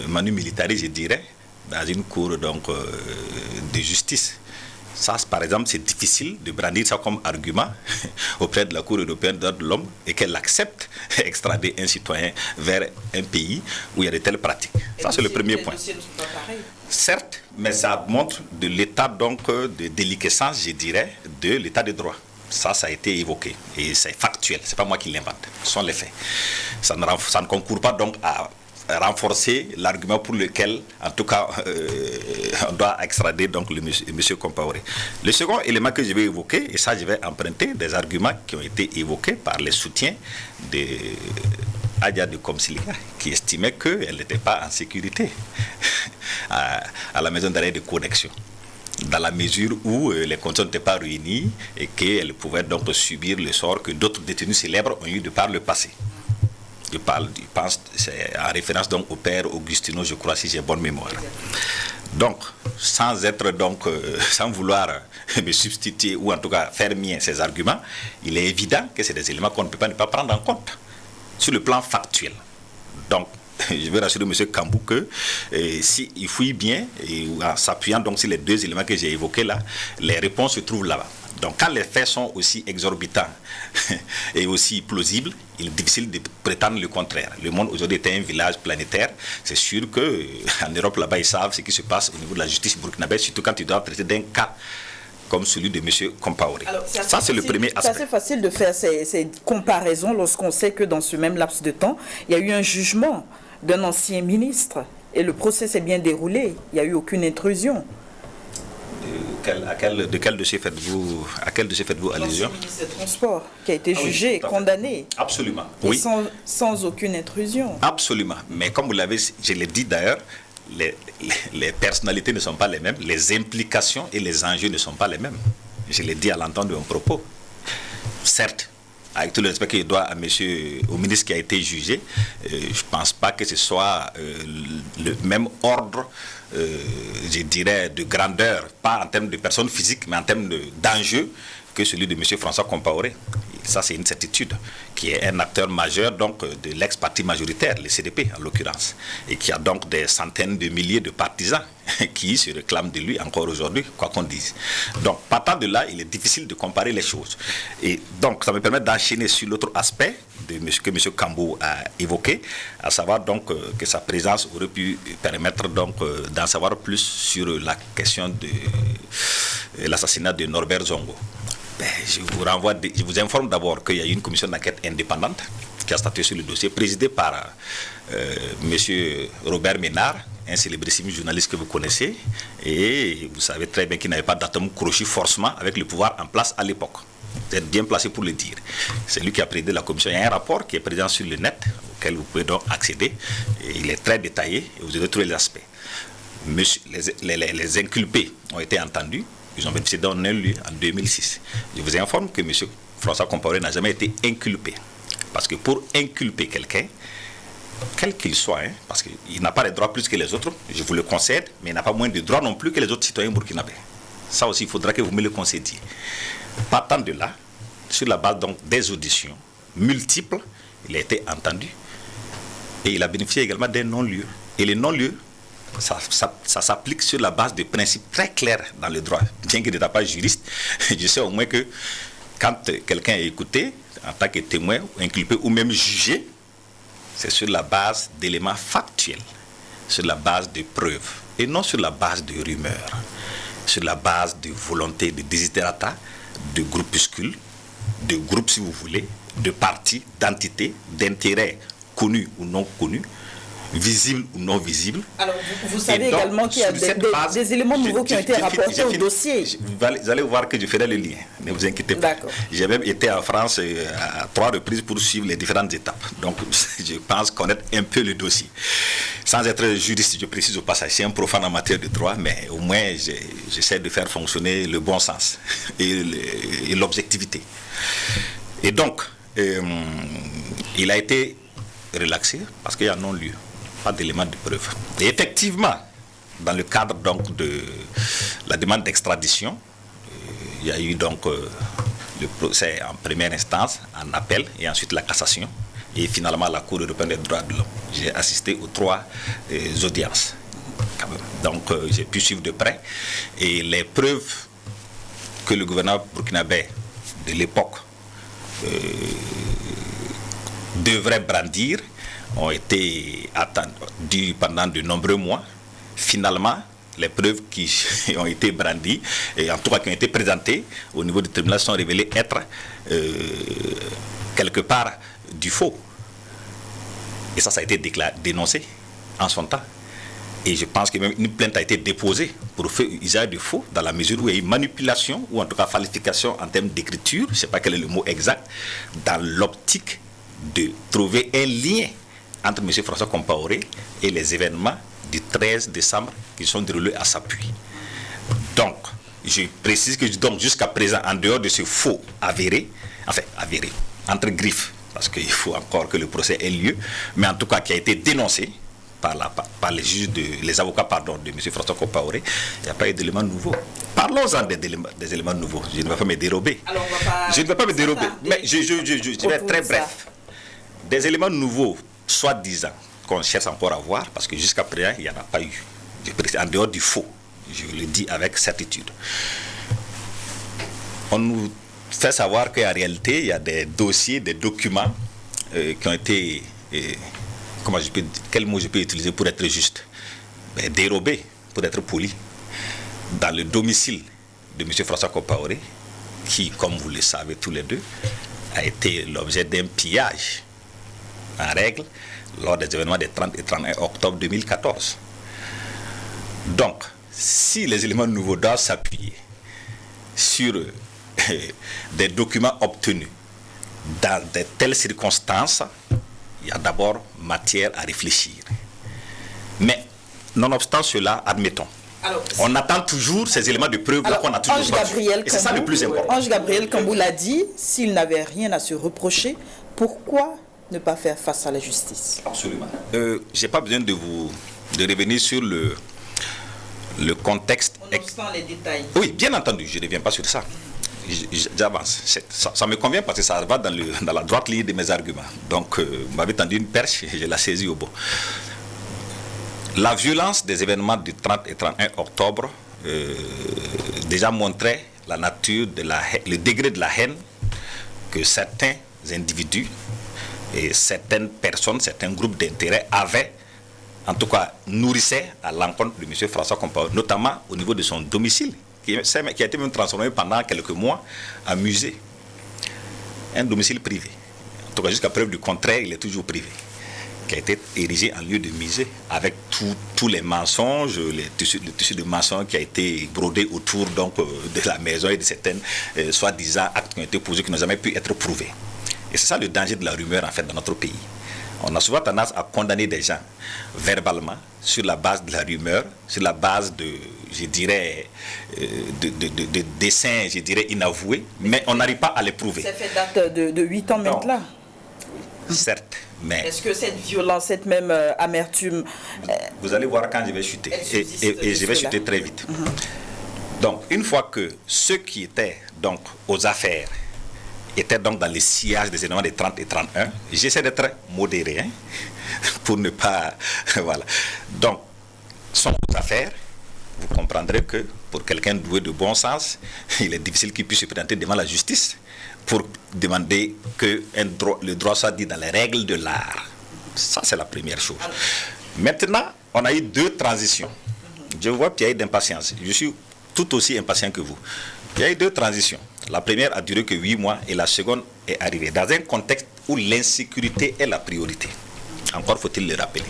manu militari, je dirais, dans une cour donc de justice. Ça, par exemple, c'est difficile de brandir ça comme argument auprès de la Cour européenne des droits de l'homme et qu'elle accepte d'extrader un citoyen vers un pays où il y a de telles pratiques. Ça, c'est le premier point. Certes, mais ça montre de l'état donc de déliquescence, je dirais, de l'état de droit. Ça a été évoqué et c'est factuel. C'est pas moi qui l'invente. Ce sont les faits. Ça ne concourt pas donc à renforcer l'argument pour lequel, en tout cas, on doit extrader donc le monsieur Compaoré. Le second élément que je vais évoquer, et ça je vais emprunter des arguments qui ont été évoqués par les soutiens de Adja de Komsilia, qui estimait qu'elle n'était pas en sécurité à la maison d'arrêt de correction, dans la mesure où les conditions n'étaient pas réunies et qu'elle pouvait donc subir le sort que d'autres détenus célèbres ont eu de par le passé. Je pense, c'est en référence donc au père Augustino, je crois, si j'ai bonne mémoire. Donc, sans vouloir me substituer ou en tout cas faire mien ces arguments, il est évident que c'est des éléments qu'on ne peut pas ne pas prendre en compte sur le plan factuel. Donc, je veux rassurer M. Kambou que s'il fouille bien, et en s'appuyant donc sur les 2 éléments que j'ai évoqués là, les réponses se trouvent là-bas. Donc quand les faits sont aussi exorbitants et aussi plausibles, il est difficile de prétendre le contraire. Le monde aujourd'hui est un village planétaire. C'est sûr qu'en Europe, là-bas, ils savent ce qui se passe au niveau de la justice burkinabé, surtout quand ils doivent traiter d'un cas comme celui de M. Compaoré. Ça, c'est le premier aspect. C'est assez facile de faire ces comparaisons lorsqu'on sait que dans ce même laps de temps, il y a eu un jugement d'un ancien ministre et le procès s'est bien déroulé. Il n'y a eu aucune intrusion. De quel dossier faites-vous allusion? Le ministre des Transports qui a été jugé et condamné. Absolument. Et Oui. sans aucune intrusion. Absolument. Mais comme vous l'avez, je l'ai dit d'ailleurs, les personnalités ne sont pas les mêmes, les implications et les enjeux ne sont pas les mêmes. Je l'ai dit à l'entente de mon propos. Certes, avec tout le respect que je dois au ministre qui a été jugé, je ne pense pas que ce soit le même ordre, je dirais, de grandeur, pas en termes de personnes physiques, mais en termes d'enjeux que celui de M. François Compaoré. Ça, c'est une certitude, qui est un acteur majeur donc, de l'ex-parti majoritaire, le CDP en l'occurrence, et qui a donc des centaines de milliers de partisans qui se réclament de lui encore aujourd'hui, quoi qu'on dise. Donc, partant de là, il est difficile de comparer les choses. Et donc, ça me permet d'enchaîner sur l'autre aspect que M. Cambou a évoqué, à savoir donc que sa présence aurait pu permettre donc d'en savoir plus sur la question de l'assassinat de Norbert Zongo. Je vous informe d'abord qu'il y a eu une commission d'enquête indépendante qui a statué sur le dossier, présidée par M. Robert Ménard, un célébrissime journaliste que vous connaissez, et vous savez très bien qu'il n'avait pas d'atome crochu forcément avec le pouvoir en place à l'époque. Vous êtes bien placé pour le dire. C'est lui qui a présidé la commission. Il y a un rapport qui est présent sur le net, auquel vous pouvez donc accéder. Et il est très détaillé et vous aurez tous les aspects. Les inculpés ont été entendus. Ils ont bénéficié d'un non-lieu en 2006. Je vous informe que M. François Compaoré n'a jamais été inculpé. Parce que pour inculper quelqu'un, quel qu'il soit, parce qu'il n'a pas les droits plus que les autres, je vous le concède, mais il n'a pas moins de droits non plus que les autres citoyens burkinabés. Ça aussi, il faudra que vous me le concédiez. Partant de là, sur la base donc des auditions multiples, il a été entendu et il a bénéficié également d'un non-lieu. Et les non-lieux, ça s'applique sur la base de principes très clairs dans le droit. Bien que je n'étais pas juriste, je sais au moins que quand quelqu'un est écouté en tant que témoin, inculpé ou même jugé, c'est sur la base d'éléments factuels, sur la base de preuves et non sur la base de rumeurs, sur la base de volonté, de desiderata, de groupuscules, de groupes si vous voulez, de partis, d'entités, d'intérêts connus ou non connus, visibles ou non visibles. Alors, vous savez donc, également qu'il y a des éléments nouveaux qui ont été rapportés au dossier. Vous allez voir que je ferai le lien, ne vous inquiétez pas. J'ai même été en France à 3 reprises pour suivre les différentes étapes. Donc, je pense connaître un peu le dossier. Sans être juriste, je précise au passage, c'est un profane en matière de droit, mais au moins, j'essaie de faire fonctionner le bon sens et l'objectivité. Et donc, il a été relaxé parce qu'il y a non-lieu. Pas d'éléments de preuve. Et effectivement, dans le cadre donc de la demande d'extradition, il y a eu donc le procès en première instance, en appel et ensuite la cassation et finalement la Cour européenne des droits de l'homme. J'ai assisté aux 3 audiences. Donc j'ai pu suivre de près et les preuves que le gouvernement burkinabé de l'époque devrait brandir ont été attendues pendant de nombreux mois. Finalement, les preuves qui ont été brandies, et en tout cas qui ont été présentées au niveau du tribunal, sont révélées être quelque part du faux. Et ça a été dénoncé en son temps. Et je pense que même une plainte a été déposée pour faire usage de faux, dans la mesure où il y a eu manipulation, ou en tout cas falsification en termes d'écriture, je ne sais pas quel est le mot exact, dans l'optique de trouver un lien entre M. François Compaoré et les événements du 13 décembre qui sont déroulés à Sapuy. Donc, je précise que donc jusqu'à présent, en dehors de ce faux avéré, entre griffes, parce qu'il faut encore que le procès ait lieu, mais en tout cas qui a été dénoncé par les juges, les avocats de M. François Compaoré, il n'y a pas eu d'éléments nouveaux. Parlons-en des éléments nouveaux. Je ne vais pas me dérober. Alors, je ne vais pas me dérober, mais je vais être très bref. Des éléments nouveaux, soi-disant, qu'on cherche encore à voir, parce que jusqu'à présent, il n'y en a pas eu. En dehors du faux, je le dis avec certitude. On nous fait savoir qu'en réalité, il y a des dossiers, des documents qui ont été, quel mot je peux utiliser pour être juste, dérobés, pour être poli, dans le domicile de M. François Compaoré, qui, comme vous le savez tous les deux, a été l'objet d'un pillage en règle lors des événements des 30 et 31 octobre 2014. Donc, si les éléments nouveaux doivent s'appuyer sur des documents obtenus dans de telles circonstances, il y a d'abord matière à réfléchir. Mais, nonobstant cela, admettons, alors, on attend toujours ces éléments de preuve qu'on a toujours pas vu. Et c'est ça le plus important. Ange Gabriel Kambou l'a dit, s'il n'avait rien à se reprocher, pourquoi ne pas faire face à la justice? Absolument. Je n'ai pas besoin de revenir sur le contexte. Nonobstant les détails. Oui, bien entendu, je ne reviens pas sur ça. J'avance. Ça me convient parce que ça va dans la droite ligne de mes arguments. Donc, vous m'avez tendu une perche et je l'ai saisie au bout. La violence des événements du 30 et 31 octobre déjà montrait la nature de le degré de la haine que certains individus et certaines personnes, certains groupes d'intérêt avaient, en tout cas nourrissaient à l'encontre de M. François Compaoré, notamment au niveau de son domicile, qui a été même transformé pendant quelques mois en musée. Un domicile privé. En tout cas, jusqu'à preuve du contraire, il est toujours privé, qui a été érigé en lieu de musée, avec tous les mensonges, le tissu de mensonges qui a été brodé autour donc, de la maison et de certaines soi-disant actes qui ont été posés, qui n'ont jamais pu être prouvés. Et c'est ça le danger de la rumeur en fait dans notre pays. On a souvent tendance à condamner des gens verbalement sur la base de la rumeur, sur la base de, je dirais, de dessins, je dirais, inavoués, mais on n'arrive pas à les prouver. Ça fait date de 8 ans maintenant. Certes, mais... Est-ce que cette violence, cette même amertume... Vous allez voir quand je vais chuter, et je vais chuter très vite. Donc, une fois que ceux qui étaient donc aux affaires étaient donc dans le sillage des événements des 30 et 31, j'essaie d'être modéré, hein, pour ne pas... voilà. Donc, sont aux affaires, vous comprendrez que pour quelqu'un doué de bon sens, il est difficile qu'il puisse se présenter devant la justice pour demander que le droit soit dit dans les règles de l'art. Ça, c'est la première chose. Maintenant, on a eu 2 transitions. Je vois qu'il y a eu d'impatience. Je suis tout aussi impatient que vous. Il y a eu 2 transitions. La première a duré que 8 mois et la seconde est arrivée dans un contexte où l'insécurité est la priorité. Encore faut-il le rappeler.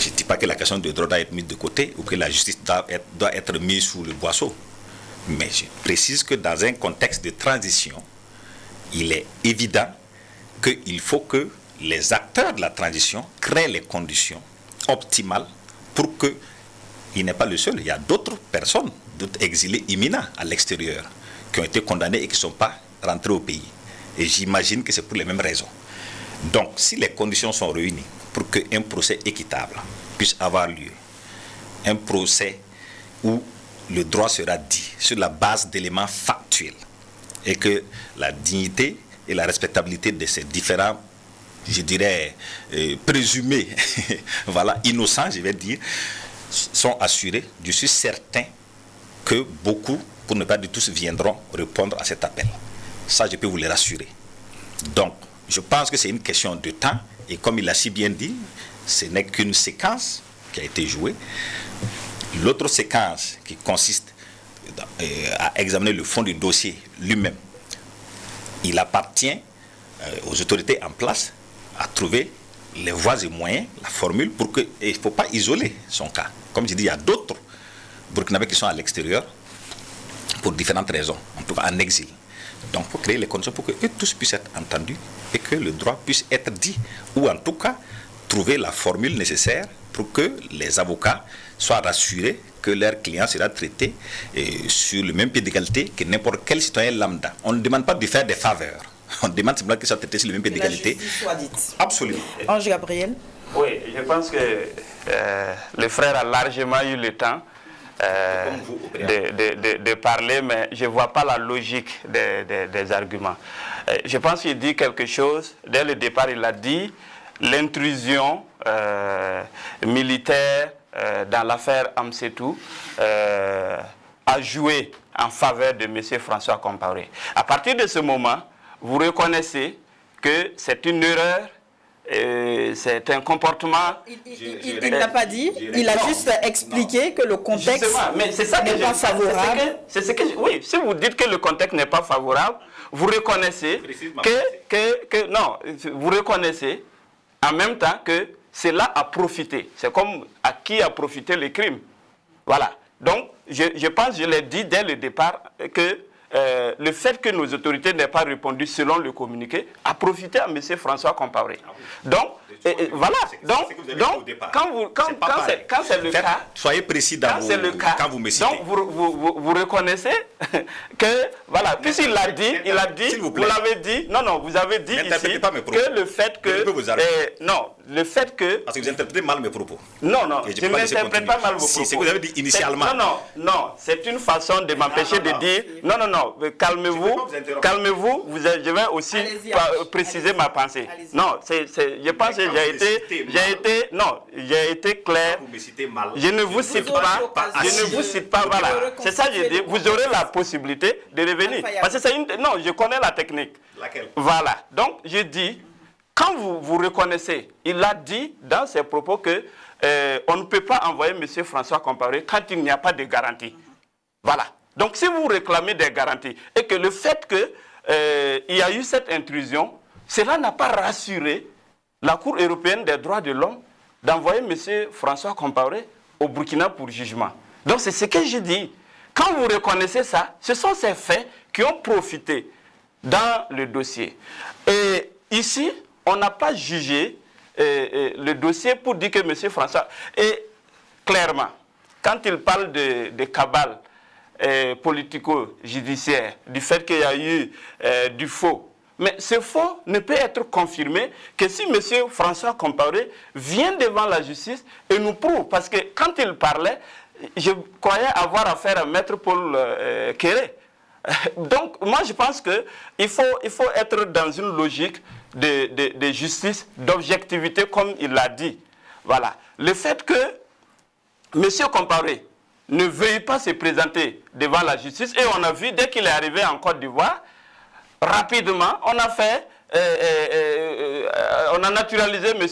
Je ne dis pas que la question de droit doit être mise de côté ou que la justice doit être mise sous le boisseau. Mais je précise que dans un contexte de transition, il est évident qu'il faut que les acteurs de la transition créent les conditions optimales pour qu'il n'est pas le seul. Il y a d'autres personnes, d'autres exilés imminents à l'extérieur qui ont été condamnés et qui ne sont pas rentrés au pays. Et j'imagine que c'est pour les mêmes raisons. Donc, si les conditions sont réunies pour qu'un procès équitable puisse avoir lieu, un procès où le droit sera dit sur la base d'éléments factuels et que la dignité et la respectabilité de ces différents, je dirais, présumés, voilà, innocents, je vais dire, sont assurés, je suis certain que beaucoup, pour ne pas dire tous, viendront répondre à cet appel. Ça, je peux vous le rassurer. Donc, je pense que c'est une question de temps et comme il l'a si bien dit, ce n'est qu'une séquence qui a été jouée. L'autre séquence qui consiste à examiner le fond du dossier lui-même, il appartient aux autorités en place à trouver les voies et moyens, la formule, pour que, et il ne faut pas isoler son cas. Comme je dis, il y a d'autres Burkinabés qui sont à l'extérieur pour différentes raisons, en tout cas en exil. Donc il faut créer les conditions pour que eux tous puissent être entendus et que le droit puisse être dit, ou en tout cas trouver la formule nécessaire pour que les avocats soient rassurés que leur client sera traité sur le même pied d'égalité que n'importe quel citoyen lambda. On ne demande pas de faire des faveurs. On demande simplement qu'il soit traité sur le même pied d'égalité. Absolument. Ange Gabriel. Oui, je pense que le frère a largement eu le temps de parler, mais je ne vois pas la logique des arguments. Je pense qu'il dit quelque chose. Dès le départ, il a dit l'intrusion militaire dans l'affaire Amsetou a joué en faveur de M. François Compaoré. À partir de ce moment, vous reconnaissez que c'est une erreur, c'est un comportement... Il n'a pas dit, il a juste expliqué que le contexte n'est pas favorable. Oui, si vous dites que le contexte n'est pas favorable, vous reconnaissez vous reconnaissez en même temps que cela a profité. C'est comme à qui a profité le crime. Voilà. Donc, je pense, je l'ai dit dès le départ, que le fait que nos autorités n'aient pas répondu selon le communiqué a profité à M. François Compaoré. Donc, voilà. Donc, quand c'est le cas, soyez précis dans quand vous me citez. Donc, vous reconnaissez que, voilà, puisqu'il l'a dit, vous l'avez dit, non, vous avez dit ici que le fait que, le fait que... Parce que vous interprétez mal mes propos. Non, je ne m'interprète pas mal vos propos. C'est que vous avez dit initialement. Non, c'est une façon de m'empêcher de dire, non, calmez-vous, je vais aussi préciser ma pensée. Non, je pense que j'ai été clair. Je ne vous cite pas, voilà. C'est ça que je dis, vous aurez la possibilité de revenir. Parce que c'est non, je connais la technique. Laquelle? Voilà, donc je dis, quand vous reconnaissez, il a dit dans ses propos que on ne peut pas envoyer M. François Compaoré quand il n'y a pas de garantie. Voilà. Donc si vous réclamez des garanties et que le fait qu'il y a eu cette intrusion, cela n'a pas rassuré la Cour européenne des droits de l'homme d'envoyer M. François Compaoré au Burkina pour jugement. Donc c'est ce que je dis. Quand vous reconnaissez ça, ce sont ces faits qui ont profité dans le dossier. Et ici, on n'a pas jugé le dossier pour dire que M. François... Et clairement, quand il parle de cabale politico-judiciaire, du fait qu'il y a eu du faux, mais ce faux ne peut être confirmé que si M. François Compaoré vient devant la justice et nous prouve. Parce que quand il parlait, je croyais avoir affaire à Maître Paul Kéré. Donc, moi, je pense qu'il faut être dans une logique de justice, d'objectivité, comme il l'a dit. Voilà. Le fait que M. Compaoré ne veuille pas se présenter devant la justice, et on a vu, dès qu'il est arrivé en Côte d'Ivoire, rapidement, on a naturalisé M.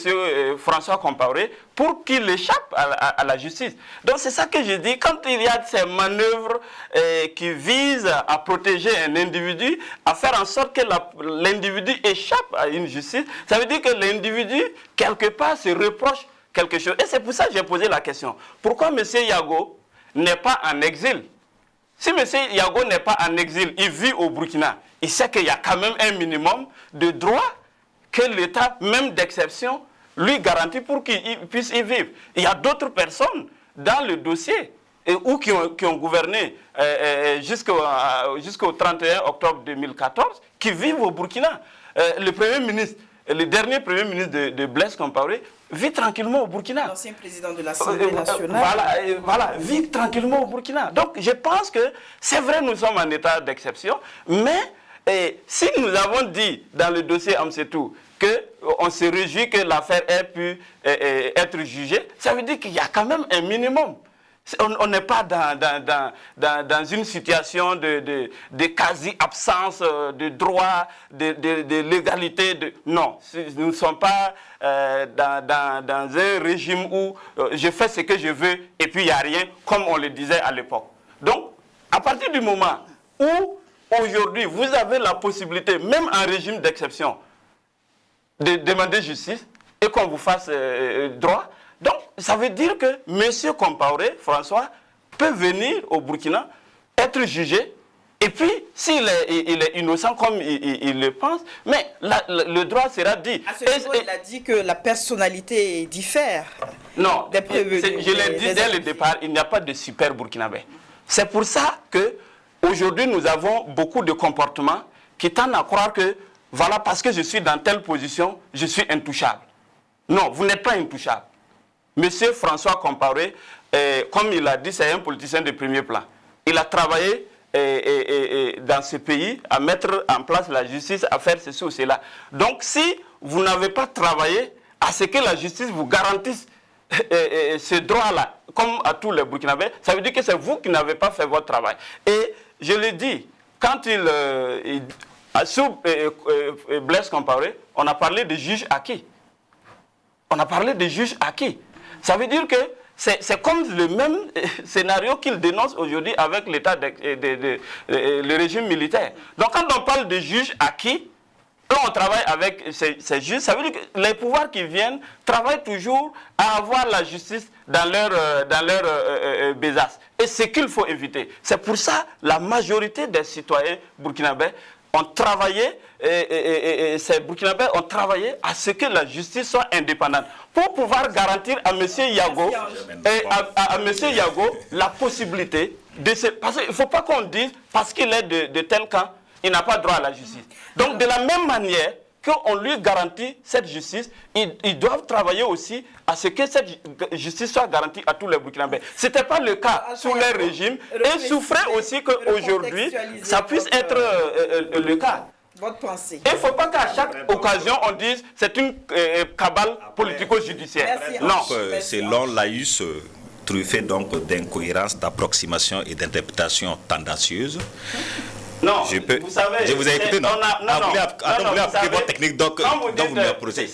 François Compaoré pour qu'il échappe à la justice. Donc c'est ça que je dis, quand il y a ces manœuvres qui visent à protéger un individu, à faire en sorte que l'individu échappe à une justice, ça veut dire que l'individu, quelque part, se reproche quelque chose. Et c'est pour ça que j'ai posé la question. Pourquoi M. Yago n'est pas en exil? Si M. Yago n'est pas en exil, il vit au Burkina, il sait qu'il y a quand même un minimum de droits que l'État, même d'exception, lui garantit pour qu'il puisse y vivre. Il y a d'autres personnes dans le dossier ou qui ont gouverné jusqu'au 31 octobre 2014 qui vivent au Burkina. Le dernier Premier ministre de Blaise Compaoré vit tranquillement au Burkina. L'ancien président de l'Assemblée nationale. Voilà, vit tranquillement au Burkina. Donc je pense que c'est vrai, nous sommes en état d'exception, mais si nous avons dit dans le dossier Amsetou qu'on se réjouit que l'affaire ait pu être jugée, ça veut dire qu'il y a quand même un minimum. On n'est pas dans une situation de quasi-absence de droit, de légalité. Non, nous ne sommes pas dans un régime où je fais ce que je veux et puis il n'y a rien, comme on le disait à l'époque. Donc, à partir du moment où aujourd'hui vous avez la possibilité, même en régime d'exception, de demander justice et qu'on vous fasse droit, donc, ça veut dire que M. Compaoré, François, peut venir au Burkina, être jugé, et puis, s'il est innocent comme il le pense, mais le droit sera dit. À ce niveau, il a dit que la personnalité diffère. Non, je l'ai dit dès le départ, il n'y a pas de super burkinabé. C'est pour ça qu'aujourd'hui, nous avons beaucoup de comportements qui tendent à croire que, voilà, parce que je suis dans telle position, je suis intouchable. Non, vous n'êtes pas intouchable. Monsieur François Compaoré, comme il a dit, c'est un politicien de premier plan. Il a travaillé dans ce pays à mettre en place la justice, à faire ceci ou cela. Donc si vous n'avez pas travaillé à ce que la justice vous garantisse ce droit-là, comme à tous les Burkinabés, ça veut dire que c'est vous qui n'avez pas fait votre travail. Et je le dis, quand sous Blaise Compaoré, on a parlé de juges acquis. On a parlé de juges acquis. Ça veut dire que c'est comme le même scénario qu'il dénonce aujourd'hui avec l'état le régime militaire. Donc quand on parle de juges acquis, Quand on travaille avec ces juges, ça veut dire que les pouvoirs qui viennent travaillent toujours à avoir la justice dans leur besace. Et c'est qu'il faut éviter. C'est pour ça que la majorité des citoyens burkinabés ont travaillé, ces burkinabés ont travaillé à ce que la justice soit indépendante, pour pouvoir garantir à M. Yago et à M. Yago la possibilité de se... Parce qu'il ne faut pas qu'on dise, parce qu'il est de tel camp, il n'a pas droit à la justice. Donc de la même manière qu'on lui garantit cette justice, ils doivent travailler aussi à ce que cette justice soit garantie à tous les Burkinabés. Ce n'était pas le cas sous leur régime et souffrait aussi qu'aujourd'hui, ça puisse être le cas. Votre pensée. Il ne faut pas qu'à chaque occasion on dise c'est une cabale politico-judiciaire. Non. Selon l'AIUS, truffé donc d'incohérences, d'approximations et d'interprétations tendancieuses. Non, vous savez, je vous ai écouté, non? Vous voulez appliquer votre technique, donc vous me l'approchez.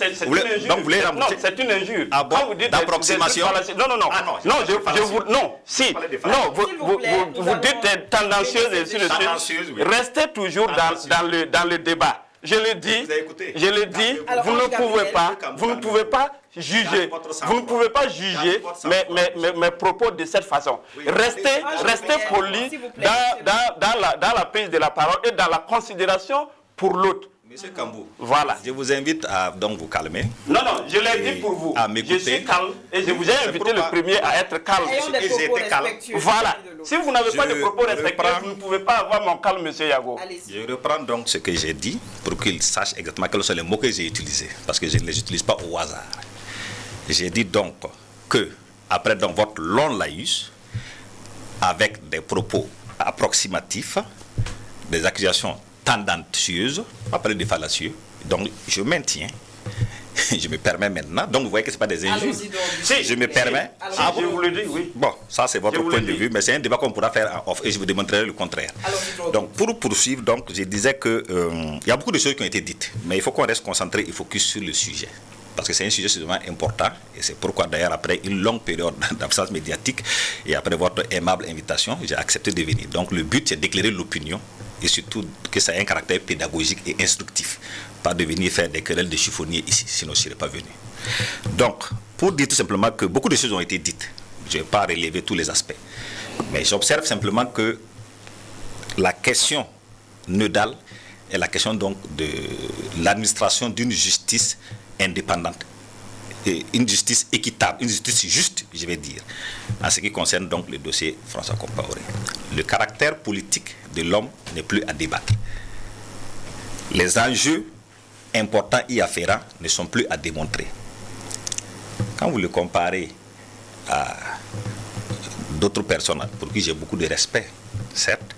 Donc vous voulez ramener. Non, c'est une injure. Ah bon? D'approximation? Vous dites tendancieuses et sur le suite. Restez toujours dans le débat. Je le dis, vous ne pouvez pas juger. Vous ne pouvez pas juger mes propos de cette façon. Restez poli dans la prise de la parole et dans la considération pour l'autre. Monsieur Kambou, voilà. Je vous invite à donc vous calmer. Non, je l'ai dit pour vous. Je suis calme et je vous ai invité le premier à être calme. J'étais calme. Voilà. Si vous n'avez pas de propos respectueux, vous ne pouvez pas avoir mon calme, monsieur Yago. Je reprends donc ce que j'ai dit pour qu'il sache exactement quels sont les mots que j'ai utilisés. Parce que je ne les utilise pas au hasard. J'ai dit donc que, après donc votre long laïus, avec des propos approximatifs, des accusations tendancieuses, pas parler de fallacieux, donc je maintiens, je me permets maintenant, donc vous voyez que ce n'est pas des injures. Si, je me permets. Je vous le dis, oui. Bon, ça c'est votre point de vue, mais c'est un débat qu'on pourra faire en off et je vous démontrerai le contraire. Donc pour poursuivre, donc, je disais que il y a beaucoup de choses qui ont été dites, mais il faut qu'on reste concentré et focus sur le sujet. Parce que c'est un sujet extrêmement important et c'est pourquoi d'ailleurs après une longue période d'absence médiatique et après votre aimable invitation, j'ai accepté de venir. Donc le but c'est d'éclairer l'opinion et surtout que ça ait un caractère pédagogique et instructif. Pas de venir faire des querelles de chiffonniers ici, sinon je ne serais pas venu. Donc, pour dire tout simplement que beaucoup de choses ont été dites, je ne vais pas relever tous les aspects, mais j'observe simplement que la question nodale est la question donc de l'administration d'une justice indépendante, et une justice équitable, une justice juste, je vais dire, en ce qui concerne donc le dossier François Compaoré. Le caractère politique de l'homme n'est plus à débattre. Les enjeux importants y afférents ne sont plus à démontrer. Quand vous le comparez à d'autres personnes pour qui j'ai beaucoup de respect, certes,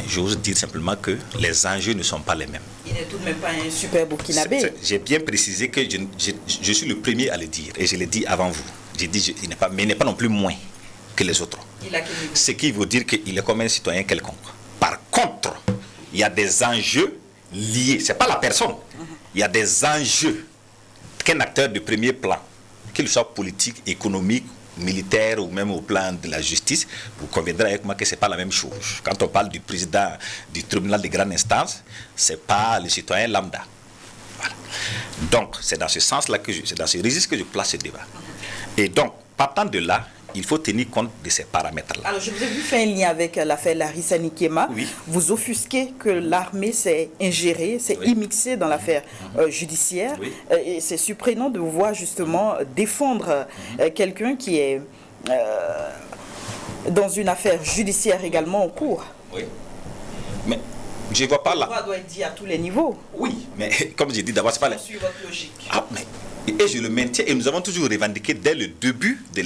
j'ose dire simplement que les enjeux ne sont pas les mêmes. Il n'est tout de même pas un super burkinabé. J'ai bien précisé que je suis le premier à le dire, et je l'ai dit avant vous. J'ai dit, mais il n'est pas non plus moins que les autres. Ce qui veut dire qu'il est comme un citoyen quelconque. Par contre, il y a des enjeux liés, ce n'est pas la personne, il y a des enjeux qu'un acteur de premier plan, qu'il soit politique, économique, militaire ou même au plan de la justice, vous conviendrez avec moi que ce n'est pas la même chose. Quand on parle du président du tribunal de grande instance, ce n'est pas le citoyen lambda. Voilà. Donc, c'est dans ce sens-là, c'est dans ce registre que je place ce débat. Et donc, partant de là, il faut tenir compte de ces paramètres-là. Alors, je vous ai vu faire un lien avec l'affaire Larissa Nikema. Oui. Vous offusquez que l'armée s'est ingérée, s'est immixée dans l'affaire judiciaire. Oui. Et c'est surprenant de vous voir justement défendre quelqu'un qui est dans une affaire judiciaire également en cours. Oui. Mais je ne vois pas là. Le droit doit être dit à tous les niveaux. Oui, mais comme j'ai dit d'abord, c'est pas... Je suis votre logique. Ah, mais... Et je le maintiens, et nous avons toujours revendiqué dès le début de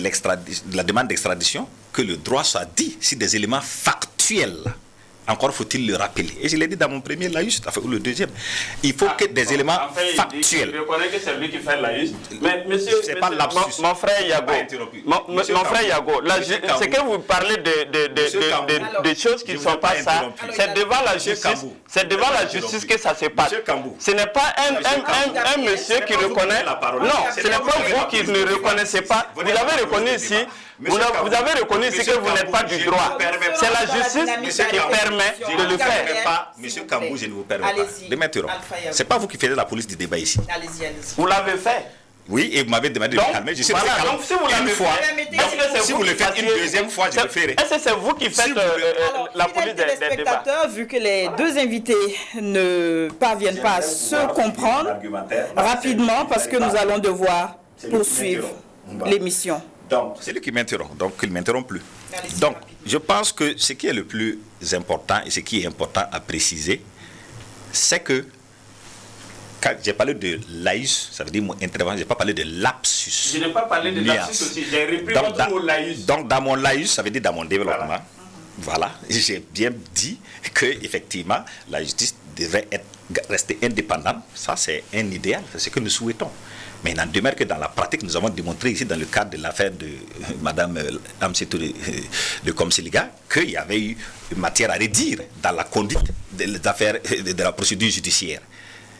la demande d'extradition que le droit soit dit si des éléments factuels, encore faut-il le rappeler. Et je l'ai dit dans mon premier laïus, ou le deuxième. Il faut que des éléments factuels. Je reconnais que c'est lui qui fait laïus. Mais monsieur, mon frère Yago, c'est que vous parlez de choses qui ne sont pas ça. C'est devant la justice. C'est devant la justice que ça se passe. Ce n'est pas un monsieur qui reconnaît. Non, ce n'est pas vous qui ne reconnaissez pas. Vous l'avez reconnu ici. Vous avez reconnu ici que vous n'êtes pas du droit. C'est la justice qui permet de le faire. Monsieur Kambou, je ne vous permets pas de m'interrompre. Ce n'est pas vous qui faites la police du débat ici. Vous l'avez fait. Oui, et vous m'avez demandé de me calmer. Je sais voilà, donc si vous l'avez fait, si vous le faites une deuxième fois, je le ferai. Est-ce que c'est vous qui faites la police des débats? Vu que les deux invités ne parviennent pas à se comprendre rapidement, parce que nous allons devoir poursuivre l'émission. Donc, c'est lui qui m'interrompt, donc il ne m'interrompt plus. Donc, je pense que ce qui est le plus important et ce qui est important à préciser, c'est que quand j'ai parlé de laïus, ça veut dire mon intervention, je n'ai pas parlé de lapsus. Je n'ai pas parlé de lapsus aussi, j'ai repris votre mot laïus. Donc dans mon laïus, ça veut dire dans mon développement, voilà, j'ai bien dit que effectivement la justice devrait rester indépendante. Ça c'est un idéal, c'est ce que nous souhaitons. Mais il n'en demeure que dans la pratique, nous avons démontré ici dans le cadre de l'affaire de Mme Amsetou de Komsiliga qu'il y avait eu une matière à redire dans la conduite des affaires de la procédure judiciaire.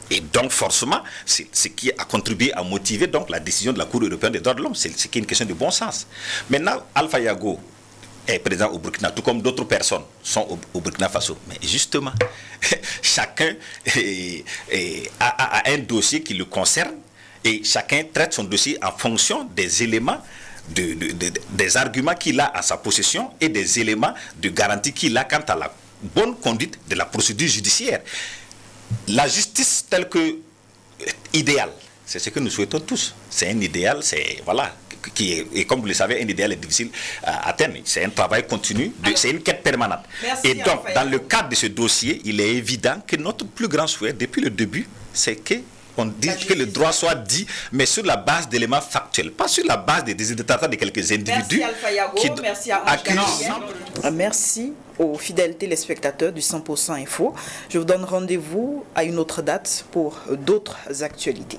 Et donc, forcément, c'est ce qui a contribué à motiver donc, la décision de la Cour européenne des droits de l'homme. C'est qui est une question de bon sens. Maintenant, Alpha Yago est présent au Burkina, tout comme d'autres personnes sont au Burkina Faso. Mais justement, chacun a un dossier qui le concerne et chacun traite son dossier en fonction des éléments, des arguments qu'il a à sa possession et des éléments de garantie qu'il a quant à la bonne conduite de la procédure judiciaire. La justice telle que idéale, c'est ce que nous souhaitons tous. C'est un idéal, c'est voilà, et comme vous le savez, un idéal est difficile à atteindre. C'est un travail continu, c'est une quête permanente. Merci, et donc, dans le cadre de ce dossier, il est évident que notre plus grand souhait, depuis le début, c'est qu'on dise que le droit soit dit, mais sur la base d'éléments factuels, pas sur la base des désiderata de quelques individus. Merci Alpha Yago, merci à accusent. Merci aux fidèles téléspectateurs du 100% Info. Je vous donne rendez-vous à une autre date pour d'autres actualités.